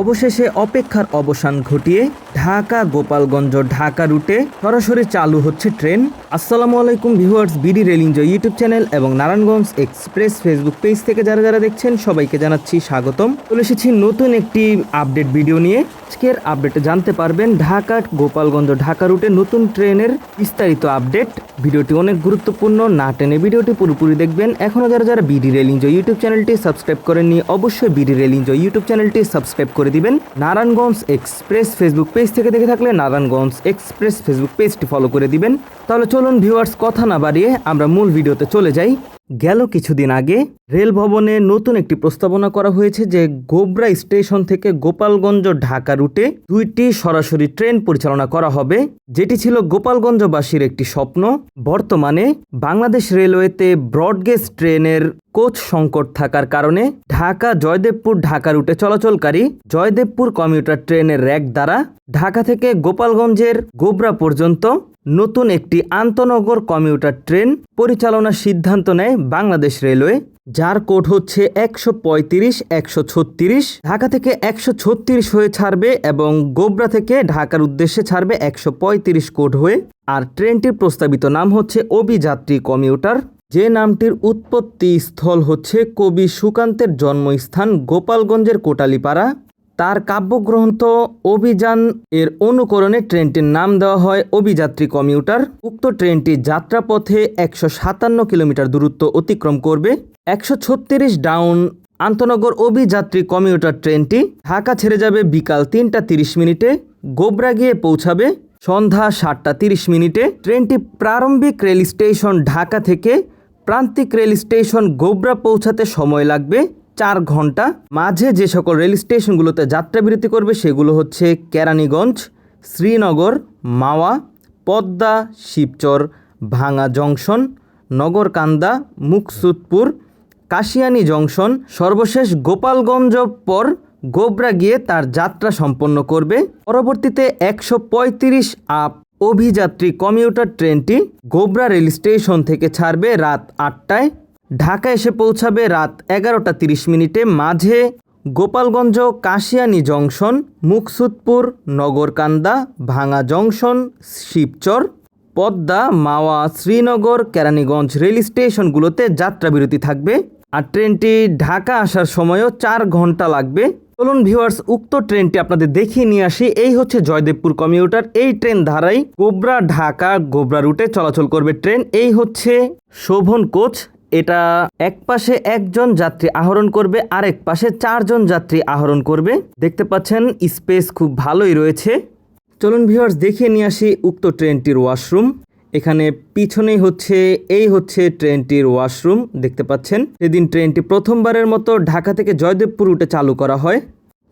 অবশেষে অপেক্ষার অবসান ঘটিয়ে ঢাকা গোপালগঞ্জ ঢাকা রুটে সরাসরি চালু হচ্ছে ট্রেন। আসসালামু আলাইকুম viewers, BD rail enjoy YouTube channel এবং নারায়ণগঞ্জ এক্সপ্রেস ফেসবুক পেজ থেকে যারা দেখছেন সবাইকে জানাচ্ছি স্বাগতম। চলে এসেছি নতুন একটি আপডেট ভিডিও নিয়ে। আজকের আপডেটে জানতে পারবেন ঢাকা গোপালগঞ্জ ঢাকা রুটে নতুন ট্রেনের বিস্তারিত আপডেট। ভিডিওটি অনেক গুরুত্বপূর্ণ, না টেনে ভিডিওটি পুরোপুরি দেখবেন। এখনও যারা বিডি রেল এনজয় ইউটিউব চ্যানেলটি সাবস্ক্রাইব করেননি, অবশ্যই বিডি রেল এনজয় ইউটিউব চ্যানেলটি সাবস্ক্রাইব করে দিবেন। নারায়ণগঞ্জ এক্সপ্রেস ফেসবুক পেজ থেকে দেখে থাকলে নারায়ণগঞ্জ এক্সপ্রেস ফেসবুক পেজটি ফলো করে দিবেন। তাহলে চলুন ভিউয়ার্স, কথা না বাড়িয়ে আমরা মূল ভিডিওতে চলে যাই। গেল কিছুদিন আগে রেল ভবনে নতুন একটি প্রস্তাবনা করা হয়েছে যে গোবরা স্টেশন থেকে গোপালগঞ্জ ঢাকা রুটে দুইটি সরাসরি ট্রেন পরিচালনা করা হবে, যেটি ছিল গোপালগঞ্জবাসীর একটি স্বপ্ন। বর্তমানে বাংলাদেশ রেলওয়েতে ব্রডগেজ ট্রেনের কোচ সংকট থাকার কারণে ঢাকা জয়দেবপুর ঢাকা রুটে চলাচলকারী জয়দেবপুর কমিউটার ট্রেনের র্যাক দ্বারা ঢাকা থেকে গোপালগঞ্জের গোবরা পর্যন্ত নতুন একটি আন্তনগর কমিউটার ট্রেন পরিচালনার সিদ্ধান্ত নেয় বাংলাদেশ রেলওয়ে, যার কোড হচ্ছে 135-136। ঢাকা থেকে 136 হয়ে ছাড়বে এবং গোবরা থেকে ঢাকার উদ্দেশ্যে ছাড়বে 135 কোড হয়ে। আর ট্রেনটির প্রস্তাবিত নাম হচ্ছে অভিযাত্রী কমিউটার, যে নামটির উৎপত্তি স্থল হচ্ছে কবি সুকান্তের জন্মস্থান গোপালগঞ্জের কোটালীপাড়া। তার কাব্যগ্রন্থ অভিযান এর অনুকরণে ট্রেনটির নাম দেওয়া হয় অভিযাত্রী কমিউটার। উক্ত ট্রেনটি যাত্রাপথে 157 কিলোমিটার দূরত্ব অতিক্রম করবে। 136 ডাউন আন্তনগর অভিযাত্রী কমিউটার ট্রেনটি ঢাকা ছেড়ে যাবে বিকাল 3টা 30 মিনিটে, গোবরা গিয়ে পৌঁছাবে সন্ধ্যা 7টা 30 মিনিটে। ট্রেনটি প্রারম্ভিক রেল স্টেশন ঢাকা থেকে প্রান্তিক রেল স্টেশন গোবরা পৌঁছাতে সময় লাগবে 4 ঘন্টা। মাঝে যে সকল রেল স্টেশনগুলোতে যাত্রাবিরতি করবে সেগুলো হচ্ছে কেরানীগঞ্জ, শ্রীনগর, মাওয়া, পদ্মা, শিবচর, ভাঙা জংশন, নগরকান্দা, মুকসুদপুর, কাশিয়ানী জংশন। সর্বশেষ গোপালগঞ্জ পর গোবরা গিয়ে তার যাত্রা সম্পন্ন করবে। পরবর্তীতে 135 আপ অভিযাত্রী কমিউটার ট্রেনটি গোবরা রেল স্টেশন থেকে ছাড়বে রাত 8টায়, ঢাকা এসে পৌঁছাবে রাত 11টা 30 মিনিটে। মাঝে গোপালগঞ্জ, কাশিয়ানী জংশন, মুকসুদপুর, নগরকান্দা, ভাঙা জংশন, শিবচর, পদ্মা, মাওয়া, শ্রীনগর, কেরানীগঞ্জ রেল স্টেশনগুলোতে যাত্রাবিরতি থাকবে। আর ট্রেনটি ঢাকা আসার সময়ও 4 ঘন্টা লাগবে। চলুন ভিউয়ার্স, উক্ত ট্রেনটি আপনাদের দেখিয়ে নিয়ে আসি। এই হচ্ছে জয়দেবপুর কমিউটার। এই ট্রেন ধারাই গোবরা ঢাকা গোবরা রুটে চলাচল করবে ট্রেন। এই হচ্ছে শোভন কোচ। এটা এক পাশে 1 জন যাত্রী আহরণ করবে, আরেক পাশে 4 জন যাত্রী আহরণ করবে। দেখতে পাচ্ছেন স্পেস খুব ভালোই রয়েছে। চলুন ভিউয়ার্স, দেখিয়ে নিয়ে আসি উক্ত ট্রেনটির ওয়াশরুম। এখানে পিছনেই হচ্ছে ট্রেনটির ওয়াশরুম। দেখতে পাচ্ছেন সেদিন ট্রেনটি প্রথমবারের মতো ঢাকা থেকে জয়দেবপুর রুটে চালু করা হয়।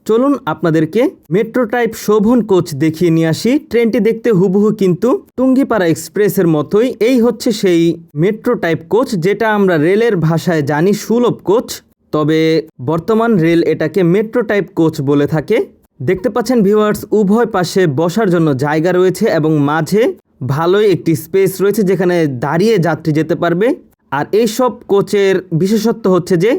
চলুন আপনাদেরকে মেট্রো টাইপ শোভন কোচ দেখিয়ে নিয়ে আসি। ট্রেনটি দেখতে হুবহু কিন্তু টুঙ্গিপাড়া এক্সপ্রেসের মতোই। এই হচ্ছে সেই মেট্রো টাইপ কোচ, যেটা আমরা রেলের ভাষায় জানি সুলভ কোচ, তবে বর্তমান রেল এটাকে মেট্রো টাইপ কোচ বলে থাকে। দেখতে পাচ্ছেন ভিউয়ার্স, উভয় পাশে বসার জন্য জায়গা রয়েছে এবং মাঝে ভালোই একটি স্পেস রয়েছে যেখানে দাঁড়িয়ে যাত্রী যেতে পারবে। আর এইসব কোচের বিশেষত্ব হচ্ছে যে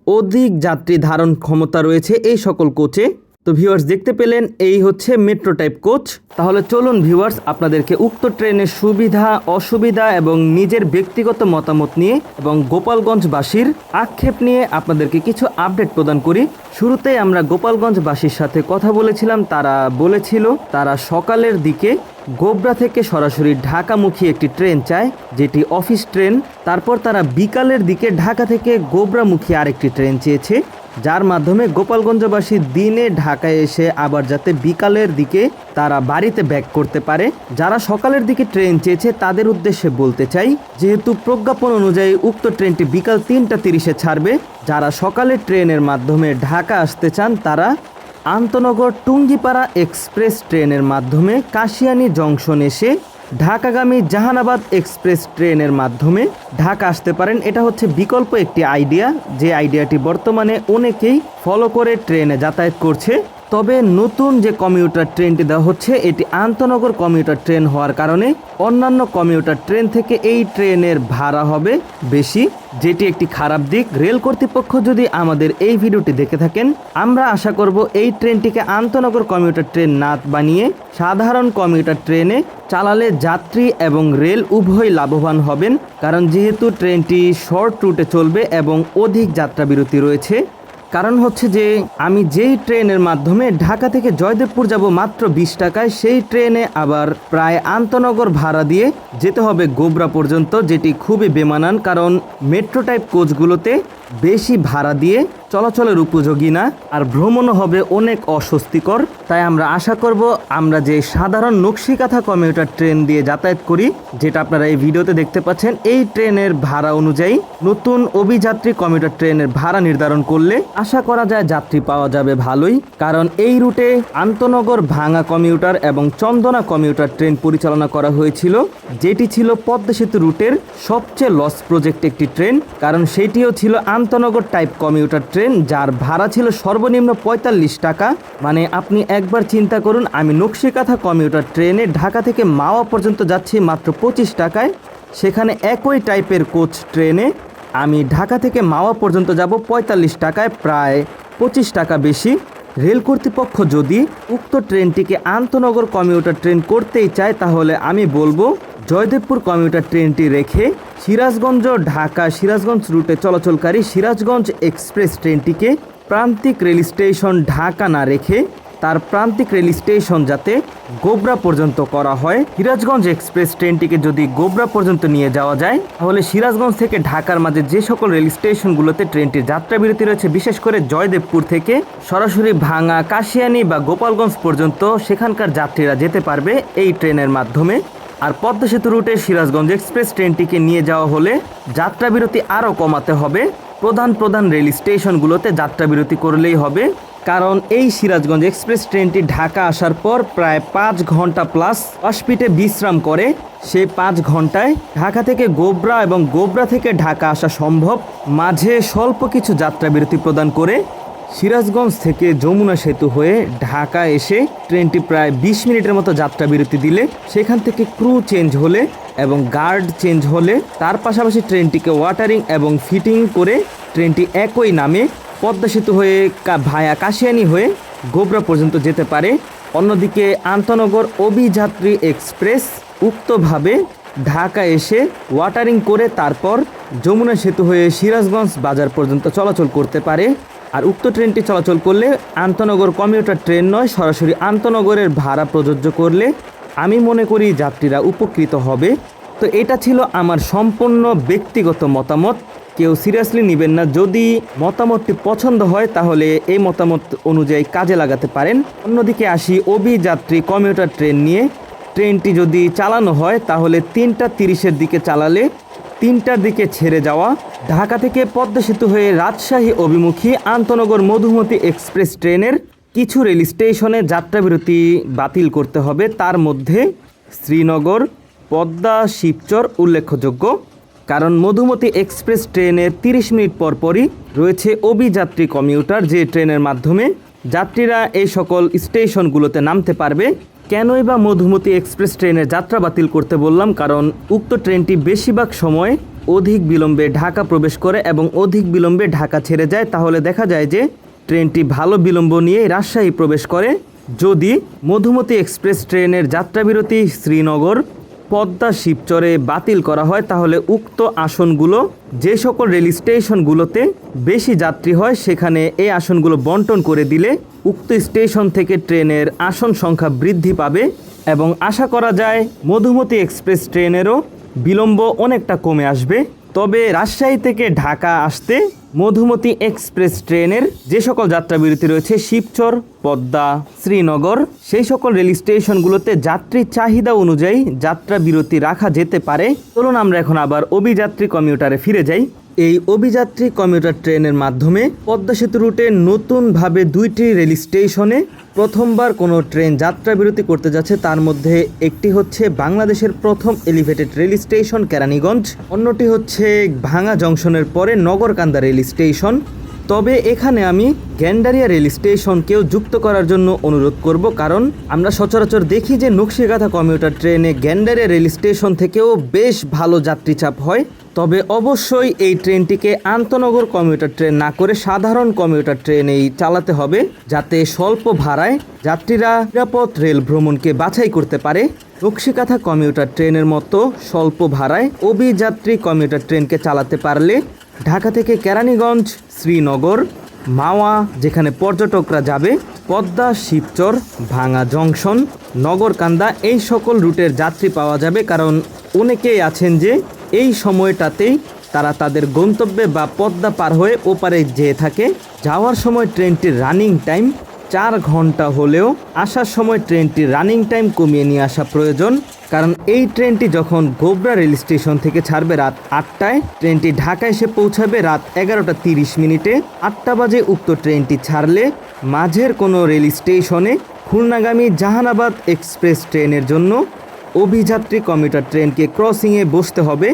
অধিক যাত্রী ধারণ ক্ষমতা রয়েছে এই সকল কোচে। তো ভিউয়ার্স, দেখতে পেলেন এই হচ্ছে মেট্রো টাইপ কোচ। তাহলে চলুন ভিউয়ার্স, আপনাদেরকে উক্ত ট্রেনের সুবিধা অসুবিধা এবং নিজের ব্যক্তিগত মতামত নিয়ে এবং গোপালগঞ্জবাসীর আক্ষেপ নিয়ে আপনাদেরকে কিছু আপডেট প্রদান করি। শুরুতেই আমরা গোপালগঞ্জবাসীর সাথে কথা বলেছিলাম। তারা বলেছিল তারা সকালের দিকে গোবরা থেকে সরাসরি ঢাকামুখী একটি ট্রেন চায়, যেটি অফিস ট্রেন। তারপর তারা বিকালের দিকে ঢাকা থেকে গোবরামুখী আরেকটি ট্রেন চেয়েছে, যার মাধ্যমে গোপালগঞ্জবাসী দিনে ঢাকায় এসে আবার যাতে বিকালের দিকে তারা বাড়িতে ব্যাক করতে পারে। যারা সকালের দিকে ট্রেন চেয়েছে তাদের উদ্দেশ্যে বলতে চাই, যেহেতু প্রজ্ঞাপন অনুযায়ী উক্ত ট্রেনটি বিকাল 3টা 30-এ ছাড়বে, যারা সকালের ট্রেনের মাধ্যমে ঢাকা আসতে চান তারা আন্তনগর টুঙ্গিপাড়া এক্সপ্রেস ট্রেনের মাধ্যমে কাশিয়ানী জংশন এসে ঢাকাগামী জাহানাবাদ এক্সপ্রেস ট্রেনের মাধ্যমে ঢাকা আসতে পারেন। এটা হচ্ছে বিকল্প একটি আইডিয়া, যে আইডিয়াটি বর্তমানে অনেকেই ফলো করে ট্রেনে যাতায়াত করছে। তবে নতুন যে কমিউটার ট্রেনটি দেওয়া হচ্ছে এটি আন্তনগর কমিউটার ট্রেন হওয়ার কারণে অন্যান্য কমিউটার ট্রেন থেকে এই ট্রেনের ভাড়া হবে বেশি, যেটি একটি খারাপ দিক। রেল কর্তৃপক্ষ যদি আমাদের এই ভিডিওটি দেখে থাকেন, আমরা আশা করব এই ট্রেনটিকে আন্তনগর কমিউটার ট্রেন না বানিয়ে সাধারণ কমিউটার ট্রেনে চালালে যাত্রী এবং রেল উভয় লাভবান হবেন, কারণ যেহেতু ট্রেনটি শর্ট রুটে চলবে এবং অধিক যাত্রা বিরতি রয়েছে। কারণ হচ্ছে যে আমি যেই ট্রেনের মাধ্যমে ঢাকা থেকে জয়দেবপুর যাব মাত্র 20 টাকায়, সেই ট্রেনে আবার প্রায় আন্তনগর ভাড়া দিয়ে যেতে হবে গোবরা পর্যন্ত, যেটি খুবই বেমানান। কারণ মেট্রো টাইপ কোচগুলোতে বেশি ভাড়া দিয়ে চলাচলের উপযোগী না, আর ভ্রমণও হবে অনেক অস্বস্তিকর। তাই আমরা আশা করব আমরা যে সাধারণ নকশিকাঁথা কমিউটার ট্রেন দিয়ে যাতায়াত করি, যেটা আপনারা এই ভিডিওতে দেখতে পাচ্ছেন, এই ট্রেনের ভাড়া অনুযায়ী নতুন অভিযাত্রী কমিউটার ট্রেনের ভাড়া নির্ধারণ করলে আশা করা যায় যাত্রী পাওয়া যাবে ভালোই। কারণ এই রুটে আন্তনগর ভাঙা কমিউটার এবং চন্দনা কমিউটার ট্রেন পরিচালনা করা হয়েছিল, যেটি ছিল পদ্মা সেতু রুটের সবচেয়ে লস প্রজেক্ট একটি ট্রেন। কারণ সেটিও ছিল আন্তনগর টাইপ কমিউটার ট্রেন, যার ভাড়া ছিল সর্বনিম্ন 45 টাকা। মানে আপনি একবার চিন্তা করুন, আমি নকশিকাঁথা কমিউটার ট্রেনে ঢাকা থেকে মাওয়া পর্যন্ত যাচ্ছি মাত্র 25 টাকায়, সেখানে একই টাইপের কোচ ট্রেনে আমি ঢাকা থেকে মাওয়া পর্যন্ত যাব 45 টাকায়, প্রায় 25 টাকা বেশি। রেল কর্তৃপক্ষ যদি উক্ত ট্রেনটিকে আন্তনগর কমিউটার ট্রেন করতেই চায়, তাহলে আমি বলবো জয়দেবপুর কমিউটার ট্রেনটি রেখে সিরাজগঞ্জ ঢাকা সিরাজগঞ্জ রুটে চলাচলকারী সিরাজগঞ্জ এক্সপ্রেস ট্রেনটিকে প্রান্তিক রেল স্টেশন ঢাকা না রেখে তার প্রান্তিক রেল স্টেশন যাতে গোবরা পর্যন্ত করা হয়। সিরাজগঞ্জ এক্সপ্রেস ট্রেনটিকে যদি গোবরা পর্যন্ত নিয়ে যাওয়া যায়, তাহলে সিরাজগঞ্জ থেকে ঢাকার মাঝে যে সকল রেল স্টেশনগুলোতে ট্রেনটির যাত্রা বিরতি রয়েছে, বিশেষ করে জয়দেবপুর থেকে সরাসরি ভাঙা, কাশিয়ানী বা গোপালগঞ্জ পর্যন্ত সেখানকার যাত্রীরা যেতে পারবে এই ট্রেনের মাধ্যমে। আর পদ্মা সেতু রুটে সিরাজগঞ্জ এক্সপ্রেস ট্রেনটিকে নিয়ে যাওয়া হলে যাত্রা বিরতি আরও কমাতে হবে। প্রধান প্রধান রেল স্টেশনগুলোতে যাত্রা বিরতি করলেই হবে, কারণ এই সিরাজগঞ্জ এক্সপ্রেস ট্রেনটি ঢাকা আসার পর প্রায় 5 ঘন্টা প্লাস হসপিটে বিশ্রাম করে। সেই 5 ঘন্টায় ঢাকা থেকে গোবরা এবং গোবরা থেকে ঢাকা আসা সম্ভব। মাঝে স্বল্প কিছু যাত্রা বিরতি প্রদান করে সিরাজগঞ্জ থেকে যমুনা সেতু হয়ে ঢাকা এসে ট্রেনটি প্রায় 20 মিনিটের মতো যাত্রা বিরতি দিলে, সেখান থেকে ক্রু চেঞ্জ হলে এবং গার্ড চেঞ্জ হলে, তার পাশাপাশি ট্রেনটিকে ওয়াটারিং এবং ফিটিং করে ট্রেনটি একই নামে পদ্মা সেতু হয়ে ভায়া কাশিয়ানী হয়ে গোবরা পর্যন্ত যেতে পারে। অন্যদিকে আন্তনগর অভিযাত্রী এক্সপ্রেস উক্তভাবে ঢাকা এসে ওয়াটারিং করে তারপর যমুনা সেতু হয়ে সিরাজগঞ্জ বাজার পর্যন্ত চলাচল করতে পারে। আর উক্ত ট্রেনটি চলাচল করলে আন্তনগর কমিউটার ট্রেন নয়, সরাসরি আন্তনগরের ভাড়া প্রযোজ্য করলে আমি মনে করি যাত্রীরা উপকৃত হবে। তো এটা ছিল আমার সম্পূর্ণ ব্যক্তিগত মতামত, কেউ সিরিয়াসলি নেবেন না। যদি মতামতটি পছন্দ হয় তাহলে এই মতামত অনুযায়ী কাজে লাগাতে পারেন। অন্যদিকে আসি অভিযাত্রী কমিউটার ট্রেন নিয়ে। ট্রেনটি যদি চালানো হয় তাহলে 3টা 30-এর দিকে চালালে 3টার দিকে ছেড়ে যাওয়া ঢাকা থেকে পদ্মা সেতু হয়ে রাজশাহী অভিমুখী আন্তনগর মধুমতি এক্সপ্রেস ট্রেনের কিছু রেল স্টেশনে যাত্রাবিরতি বাতিল করতে হবে। তার মধ্যে শ্রীনগর, পদ্মা, শিবচর উল্লেখযোগ্য। কারণ মধুমতি এক্সপ্রেস ট্রেনের 30 মিনিট পর পরই রয়েছে অভিযাত্রী কমিউটার, যে ট্রেনের মাধ্যমে যাত্রীরা এই সকল স্টেশনগুলোতে নামতে পারবে। কেনই বা মধুমতি এক্সপ্রেস ট্রেনের যাত্রা বাতিল করতে বললাম, কারণ উক্ত ট্রেনটি বেশিরভাগ সময় অধিক বিলম্বে ঢাকা প্রবেশ করে এবং অধিক বিলম্বে ঢাকা ছেড়ে যায়। তাহলে দেখা যায় যে ট্রেনটি ভালো বিলম্ব নিয়ে রাজশাহী প্রবেশ করে। যদি মধুমতি এক্সপ্রেস ট্রেনের যাত্রাবিরতি শ্রীনগর, পদ্মা, শিবচরে বাতিল করা হয়, তাহলে উক্ত আসনগুলো যে সকল রেল স্টেশনগুলোতে বেশি যাত্রী হয় সেখানে এই আসনগুলো বন্টন করে দিলে উক্ত স্টেশন থেকে ট্রেনের আসন সংখ্যা বৃদ্ধি পাবে এবং আশা করা যায় মধুমতি এক্সপ্রেস ট্রেনেরও বিলম্ব অনেকটা কমে আসবে। তবে রাজশাহী থেকে ঢাকা আসতে মধুমতি এক্সপ্রেস ট্রেনের যে সকল যাত্রাবিরতি রয়েছে শিবচর, পদ্মা, শ্রীনগর, সেই সকল রেল স্টেশনগুলোতে যাত্রীর চাহিদা অনুযায়ী যাত্রা বিরতি রাখা যেতে পারে। চলুন আমরা এখন আবার অভিযাত্রী কমিউটারে ফিরে যাই। এই অভিযাত্রী কমিউটার ট্রেনের মাধ্যমে পদ্মা সেতু রুটে নতুনভাবে 2টি রেল স্টেশনে প্রথমবার কোনো ট্রেন যাত্রা বিরতি করতে যাচ্ছে। তার মধ্যে একটি হচ্ছে বাংলাদেশের প্রথম এলিভেটেড রেল স্টেশন কেরানীগঞ্জ, অন্যটি হচ্ছে ভাঙা জংশনের পরে নগরকান্দা রেল স্টেশন। তবে এখানে আমি গ্যান্ডারিয়া রেল স্টেশনকেও যুক্ত করার জন্য অনুরোধ করব, কারণ আমরা সচরাচর দেখি যে নকশিকাঁথা কমিউটার ট্রেনে গ্যান্ডারিয়া রেল স্টেশন থেকেও বেশ ভালো যাত্রী চাপ হয়। তবে অবশ্যই এই ট্রেনটিকে আন্তনগর কমিউটার ট্রেন না করে সাধারণ কমিউটার ট্রেনেই চালাতে হবে, যাতে স্বল্প ভাড়ায় যাত্রীরা নিরাপদ রেল ভ্রমণকে বাছাই করতে পারে। নকশিকাঁথা কমিউটার ট্রেনের মতো স্বল্প ভাড়ায় অভিযাত্রী কমিউটার ট্রেনকে চালাতে পারলে ঢাকা থেকে কেরানীগঞ্জ, শ্রীনগর, মাওয়া যেখানে পর্যটকরা যাবে, পদ্মা, শিবচর, ভাঙা জংশন, নগরকান্দা এই সকল রুটের যাত্রী পাওয়া যাবে। কারণ অনেকেই আছেন যে এই সময়টাতেই তারা তাদের গন্তব্যে বা পদ্মা পার হয়ে ওপারে যেয়ে থাকে। যাওয়ার সময় ট্রেনটির রানিং টাইম 4 ঘন্টা হলেও আসার সময় ট্রেনটির রানিং টাইম কমিয়ে নিয়ে আসা প্রয়োজন। কারণ এই ট্রেনটি যখন গোবরা রেল স্টেশন থেকে ছাড়বে রাত 8টায়, ট্রেনটি ঢাকায় এসে পৌঁছাবে রাত 11:30 8টা বাজে উক্ত ট্রেনটি ছাড়লে মাঝের কোনো রেল স্টেশনে খুলনাগামী জাহানাবাদ এক্সপ্রেস ট্রেনের জন্য অভিযাত্রী কমিউটার ট্রেনকে ক্রসিংয়ে বসতে হবে।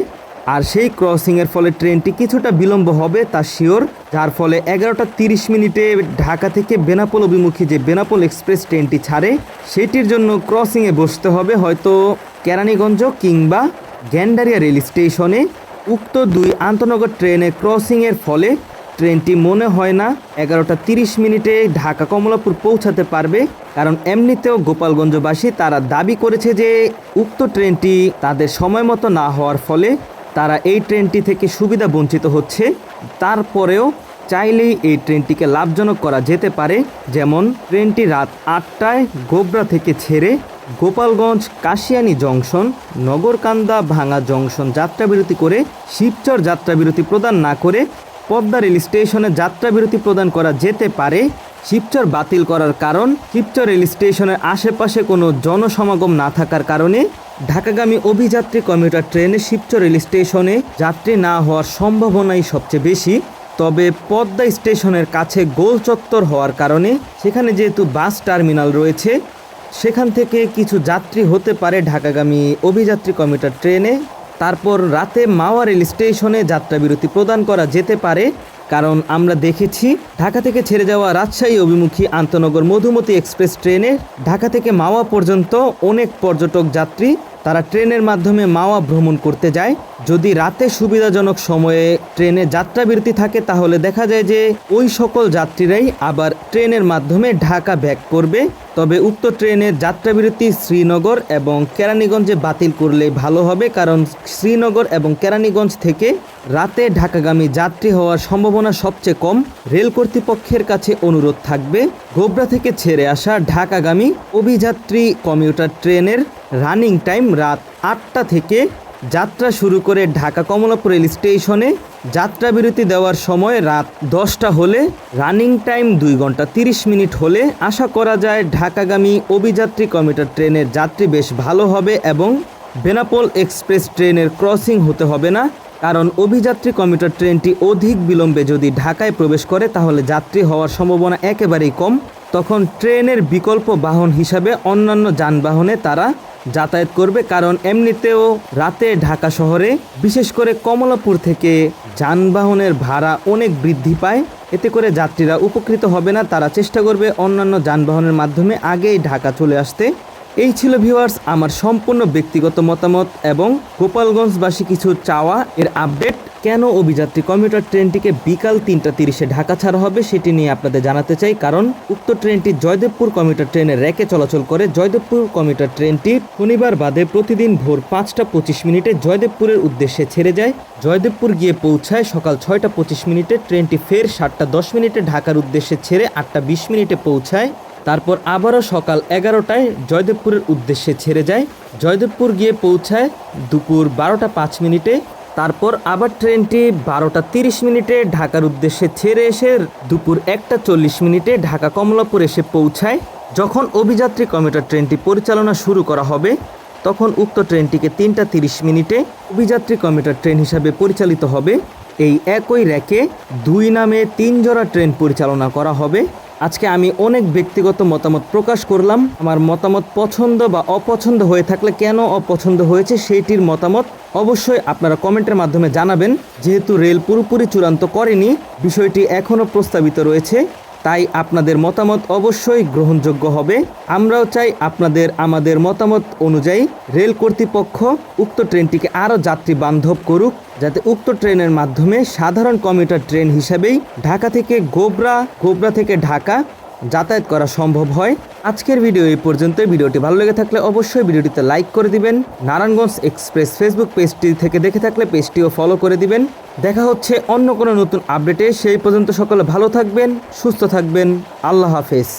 আর সেই ক্রসিংয়ের ফলে ট্রেনটি কিছুটা বিলম্ব হবে তা শিওর, যার ফলে 11:30 ঢাকা থেকে বেনাপোল অভিমুখী যে বেনাপোল এক্সপ্রেস ট্রেনটি ছাড়ে সেটির জন্য ক্রসিংয়ে বসতে হবে, হয়তো কেরানীগঞ্জ কিংবা গ্যান্ডারিয়া রেল স্টেশনে। উক্ত 2 আন্তনগর ট্রেনে ক্রসিংয়ের ফলে ট্রেনটি মনে হয় না 11:30 ঢাকা কমলাপুর পৌঁছাতে পারবে। কারণ এমনিতেও গোপালগঞ্জবাসী তারা দাবি করেছে যে উক্ত ট্রেনটি তাদের সময় মতো না হওয়ার ফলে তারা এই ট্রেনটি থেকে সুবিধা বঞ্চিত হচ্ছে। তারপরেও চাইলেই এই ট্রেনটিকে লাভজনক করা যেতে পারে। যেমন ট্রেনটি রাত 8টায় গোবরা থেকে ছেড়ে গোপালগঞ্জ, কাশিয়ানী জংশন, নগরকান্দা, ভাঙা জংশন যাত্রাবিরতি করে শিবচর যাত্রাবিরতি প্রদান না করে পদ্মা রেল স্টেশনে যাত্রাবিরতি প্রদান করা যেতে পারে। শিবচর বাতিল করার কারণ, শিবচর রেল স্টেশনের আশেপাশে কোনো জনসমাগম না থাকার কারণে ঢাকাগামী অভিযাত্রী কমিউটার ট্রেনে শিবচর রেল স্টেশনে যাত্রী না হওয়ার সম্ভাবনাই সবচেয়ে বেশি। তবে পদ্মা স্টেশনের কাছে গোল চত্বর হওয়ার কারণে সেখানে যেহেতু বাস টার্মিনাল রয়েছে, সেখান থেকে কিছু যাত্রী হতে পারে ঢাকাগামী অভিযাত্রী কমিউটার ট্রেনে। তারপর রাতে মাওয়া রেল স্টেশনে যাত্রাবিরতি প্রদান করা যেতে পারে। কারণ আমরা দেখেছি ঢাকা থেকে ছেড়ে যাওয়া রাজশাহী অভিমুখী আন্তনগর মধুমতি এক্সপ্রেস ট্রেনে ঢাকা থেকে মাওয়া পর্যন্ত অনেক পর্যটক যাত্রী তারা ট্রেনের মাধ্যমে মাওয়া ভ্রমণ করতে যায়। যদি রাতে সুবিধাজনক সময়ে ট্রেনে যাত্রাবিরতি থাকে তাহলে দেখা যায় যে ওই সকল যাত্রীরাই আবার ট্রেনের মাধ্যমে ঢাকা ব্যাক করবে। তবে উক্ত ট্রেনের যাত্রাবিরতি শ্রীনগর এবং কেরানীগঞ্জে বাতিল করলে ভালো হবে, কারণ শ্রীনগর এবং কেরানীগঞ্জ থেকে রাতে ঢাকাগামী যাত্রী হওয়ার সম্ভাবনা সবচেয়ে কম। রেল কর্তৃপক্ষের কাছে অনুরোধ থাকবে গোবরা থেকে ছেড়ে আসা ঢাকাগামী অভিযাত্রী কমিউটার ট্রেনের রানিং টাইম রাত 8টা থেকে যাত্রা শুরু করে ঢাকা কমলাপুর রেল স্টেশনে যাত্রাবিরতি দেওয়ার সময় রাত 10টা হলে রানিং টাইম 2 ঘন্টা 30 মিনিট হলে আশা করা যায় ঢাকাগামী অভিযাত্রী কমিউটার ট্রেনের যাত্রী বেশ ভালো হবে এবং বেনাপোল এক্সপ্রেস ট্রেনের ক্রসিং হতে হবে না। কারণ অভিযাত্রী কমিউটার ট্রেনটি অধিক বিলম্বে যদি ঢাকায় প্রবেশ করে তাহলে যাত্রী হওয়ার সম্ভাবনা একেবারেই কম। তখন ট্রেনের বিকল্প বাহন হিসাবে অন্যান্য যানবাহনে তারা যাতায়াত করবে। কারণ এমনিতেও রাতে ঢাকা শহরে বিশেষ করে কমলাপুর থেকে যানবাহনের ভাড়া অনেক বৃদ্ধি পায়, এতে করে যাত্রীরা উপকৃত হবে না। তারা চেষ্টা করবে অন্যান্য যানবাহনের মাধ্যমে আগেই ঢাকা চলে আসতে। এই ছিল ভিউয়ার্স আমার সম্পূর্ণ ব্যক্তিগত মতামত এবং গোপালগঞ্জবাসী কিছু চাওয়া এর আপডেট। কেন অভিযাত্রী কমিউটার ট্রেনটিকে বিকাল 3টা 30-এ ঢাকা ছাড়া হবে সেটি নিয়ে আপনাদের জানাতে চাই। কারণ উক্ত ট্রেনটি জয়দেবপুর কমিউটার ট্রেনের র্যাকে চলাচল করে। জয়দেবপুর কমিউটার ট্রেনটি শনিবার বাদে প্রতিদিন ভোর 5টা 25 জয়দেবপুরের উদ্দেশ্যে ছেড়ে যায়। জয়দেবপুর গিয়ে পৌঁছায় সকাল 6টা 25। ট্রেনটি ফের 7টা 10 ঢাকার উদ্দেশ্যে ছেড়ে 8টা 20 পৌঁছায়। তারপর আবারও সকাল 11টায় জয়দেবপুরের উদ্দেশ্যে ছেড়ে যায়। জয়দেবপুর গিয়ে পৌঁছায় দুপুর 12টা 5 তারপর আবার ট্রেনটি 12টা 30 ঢাকার উদ্দেশ্যে ছেড়ে এসে দুপুর 1টা 40 ঢাকা কমলাপুর এসে পৌঁছায়। যখন অভিযাত্রী কমিউটার ট্রেনটি পরিচালনা শুরু করা হবে তখন উক্ত ট্রেনটিকে 3টা 30 অভিযাত্রী কমিউটার ট্রেন হিসাবে পরিচালিত হবে। এই একই র্যাকে 2 নামে 3 জোড়া ট্রেন পরিচালনা করা হবে। আজকে আমি অনেক ব্যক্তিগত মতামত প্রকাশ করলাম। আমার মতামত পছন্দ বা অপছন্দ হয়ে থাকলে কেন অপছন্দ হয়েছে সেইটির মতামত অবশ্যই আপনারা কমেন্টের মাধ্যমে জানাবেন। যেহেতু রেল পুরোপুরি চূড়ান্ত করেনি, বিষয়টি এখনও প্রস্তাবিত রয়েছে, তাই আপনাদের মতামত অবশ্যই গ্রহণযোগ্য হবে। আমরাও চাই আমাদের মতামত অনুযায়ী রেল কর্তৃপক্ষ উক্ত ট্রেনটিকে আরও যাত্রী বান্ধব করুক, যাতে উক্ত ট্রেনের মাধ্যমে সাধারণ কমিউটার ট্রেন হিসাবেই ঢাকা থেকে গোবরা থেকে ঢাকা যাতায়াত করা সম্ভব হয়। আজকের ভিডিও এই পর্যন্তই। ভিডিওটি ভালো লেগে থাকলে অবশ্যই ভিডিওটিতে লাইক করে দিবেন। নারায়ণগঞ্জ এক্সপ্রেস ফেসবুক পেজটি থেকে দেখে থাকলে পেজটিও ফলো করে দিবেন। দেখা হচ্ছে অন্য কোনো নতুন আপডেটে। সেই পর্যন্ত সকলে ভালো থাকবেন, সুস্থ থাকবেন। আল্লাহ হাফেজ।